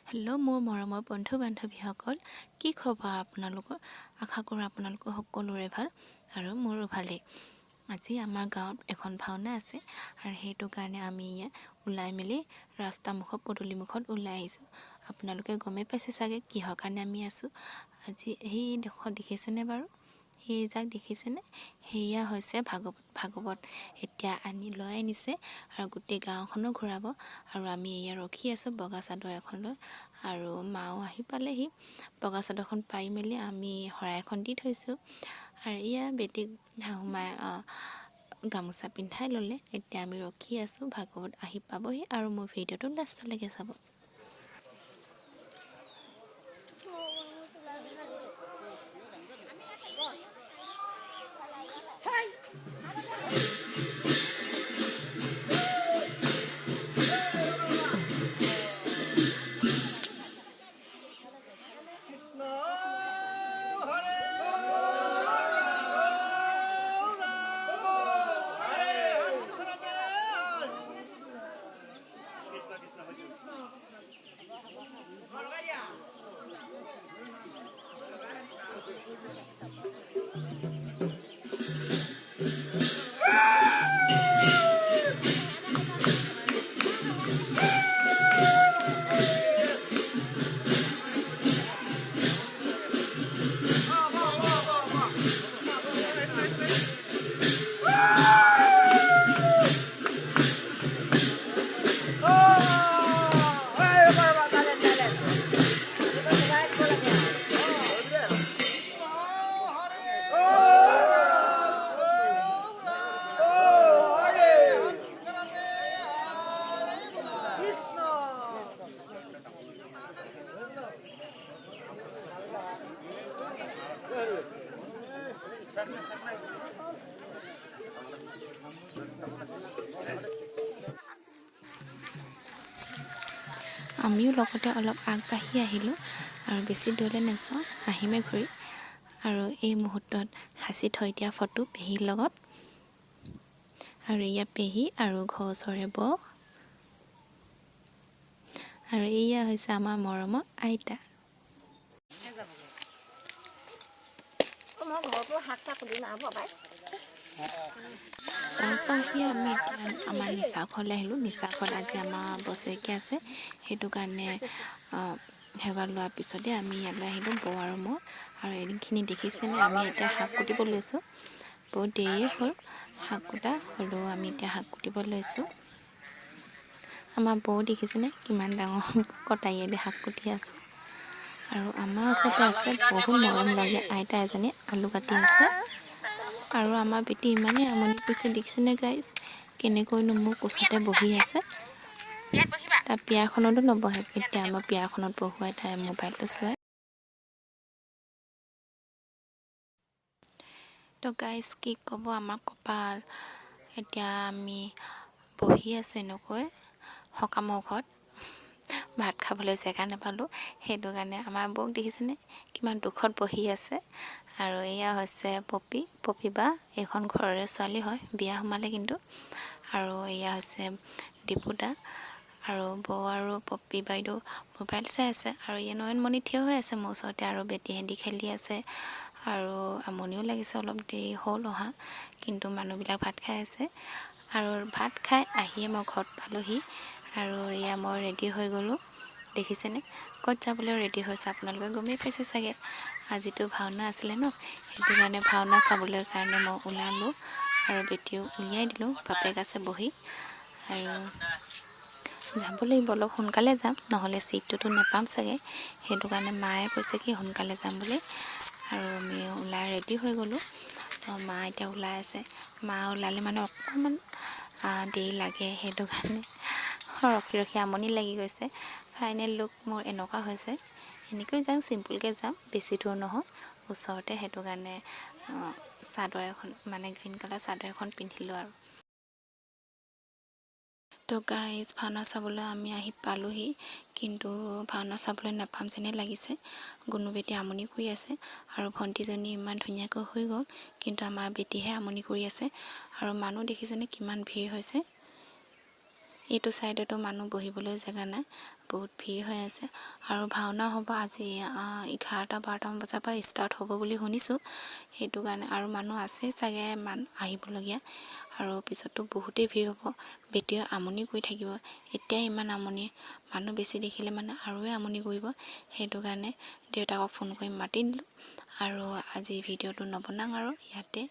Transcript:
Hello' মোৰ মৰমৰ বন্ধু বান্ধৱীসকল, কি খবৰ আপোনালোকৰ? আশা কৰোঁ আপোনালোকৰ সকলোৰে ভাল আৰু মোৰো ভালেই। আজি আমাৰ গাঁৱত এখন ভাওনা আছে আৰু সেইটো কাৰণে আমি ওলাই মেলি ৰাস্তামুখত পদূলিমুখত ওলাই আহিছোঁ। আপোনালোকে গমেই পাইছে চাগে কিহৰ কাৰণে আমি আছোঁ। আজি সেই দেখিছেনে বাৰু? সেই যাক দেখিছেনে? সেয়া হৈছে ভাগৱত এতিয়া লৈ আনিছে আৰু গোটেই গাঁওখনো ঘূৰাব আৰু আমি এয়া ৰখি আছোঁ বগা চাদৰ এখন লৈ আৰু মাও আহি পালেহি। বগা চাদৰখন পাৰি মেলি আমি শৰাই এখন দি থৈছোঁ আৰু এয়া বেটীক শাহুমাই গামোচা পিন্ধাই ল'লে। এতিয়া আমি ৰখি আছোঁ, ভাগৱত আহি পাবহি আৰু মোৰ ভিডিঅ'টো লাষ্টলৈকে চাব। আমিও লগতে অলপ আগবাঢ়ি আহিলোঁ আৰু বেছি দূৰলৈ নাযাওঁ, আহিমে ঘূৰি। আৰু এই মুহূৰ্তত সাঁচি থৈ দিয়া ফটো পেহীৰ লগত আৰু এয়া পেহী আৰু ঘৰ ওচৰৰে বৌ আৰু এয়া হৈছে আমাৰ মৰমৰ আইতা। তাৰপৰা আহি আমি এতিয়া আমাৰ নিচা ঘৰলৈ আহিলোঁ। নিচা ঘৰত আজি আমাৰ বছৰেকীয়া আছে, সেইটো কাৰণে সেৱা লোৱাৰ পিছতে আমি ইয়ালৈ আহিলোঁ, বৌ আৰু মই। আৰু এইখিনি দেখিছেনে, আমি এতিয়া শাক কুটিব লৈছোঁ। বহুত দেৰিয়ে হ'ল শাক কুটা, হ'লেও আমি এতিয়া শাক কুটিব লৈছোঁ। আমাৰ বৌ দেখিছেনে কিমান ডাঙৰ কটাৰীয়েদি শাক কুটি আছে। আৰু আমাৰ ওচৰতে আছে বহুত মৰম লাগে আইতা এজনী, আলু কাটি আছে। আৰু আমাৰ বেটি ইমানেই আমনি কৰিছে দেখিছেনে গাইজ, কেনেকৈনো মোৰ কোচতে বহি আছে। তাৰ বিয়াখনতো নবহে, এতিয়া আমাৰ বিয়াখনত বহুৱাই তাই মোবাইলটো চোৱাই। তো গাইজ কি ক'ব, আমাৰ কপাল। এতিয়া আমি বহি আছোঁ এনেকৈ সকামৰ ঘৰত, ভাত খাবলৈ জেগা নাপালোঁ, সেইটো কাৰণে আমাৰ বৌক দেখিছেনে কিমান দুখত বহি আছে। আৰু এয়া হৈছে পপী বা এইখন ঘৰৰে ছোৱালী হয়, বিয়া সোমালে কিন্তু। আৰু এয়া হৈছে দীপুদা আৰু বৌ আৰু পপী বাইদেউ মোবাইল চাই আছে। আৰু এই নয়নমণি থিয় হৈ আছে মোৰ ওচৰতে আৰু বেটীহেঁতি খেলি আছে। আৰু আমনিও লাগিছে, অলপ দেৰি হ'ল অহা, কিন্তু মানুহবিলাক ভাত খাই আছে। আৰু ভাত খাই আহিয়ে মই ঘৰত পালোঁহি আৰু এয়া মই ৰেডি হৈ গ'লোঁ। দেখিছেনে ক'ত যাবলৈ ৰেডি হৈছে, আপোনালোকে গমেই পাইছে চাগে। আজিতো ভাওনা আছিলে ন, সেইটো কাৰণে ভাওনা চাবলৈ কাৰণে মই ওলালোঁ আৰু বেটীও উলিয়াই দিলোঁ। বাপেক আছে বহি আৰু যাব লাগিব, অলপ সোনকালে যাম, নহ'লে ছিটটোতো নাপাম চাগে। সেইটো কাৰণে মায়ে কৈছে কি সোনকালে যাম বুলি, আৰু আমি ওলাই ৰেডি হৈ গ'লোঁ। তো মা এতিয়া ওলাই আছে, মা ওলালে মানে অকণমান দেৰি লাগে, সেইটো কাৰণে ৰখি ৰখি আমনি লাগি গৈছে। ফাইনেল লুক মোৰ এনেকুৱা হৈছে, এনেকৈ যাম, চিম্পুলকৈ যাম, বেছি দূৰ নহয়, ওচৰতে। সেইটো কাৰণে চাদৰ এখন মানে গ্ৰীণ কালাৰ চাদৰ এখন পিন্ধিলোঁ আৰু। তো গাইজ ভাওনা চাবলৈ আমি আহি পালোঁহি, কিন্তু ভাওনা চাবলৈ নাপাম যেনে লাগিছে। গুণু বেটী আমনি কৰি আছে আৰু ভণ্টিজনী ইমান ধুনীয়াকৈ হৈ গ'ল, কিন্তু আমাৰ বেটীহে আমনি কৰি আছে। আৰু মানুহ দেখিছেনে কিমান ভিৰ হৈছে। এইটো ছাইডতো মানুহ বহিবলৈ জেগা নাই, বহুত ভিৰ হৈ আছে আৰু ভাওনা হ'ব আজি 11-12 বজাৰ পৰা ষ্টাৰ্ট হ'ব বুলি শুনিছোঁ সেইটো কাৰণে আৰু মানুহ আছে চাগে আহিবলগীয়া আৰু পিছতো বহুতেই ভিৰ হ'ব বেটিয়ে আমনি কৰি থাকিব এতিয়া ইমান আমনি মানুহ বেছি দেখিলে মানে আৰুৱে আমনি কৰিব সেইটো কাৰণে দেউতাকক ফোন কৰি মাতি দিলোঁ আৰু আজি ভিডিঅ'টো নবনাওঁ আৰু ইয়াতে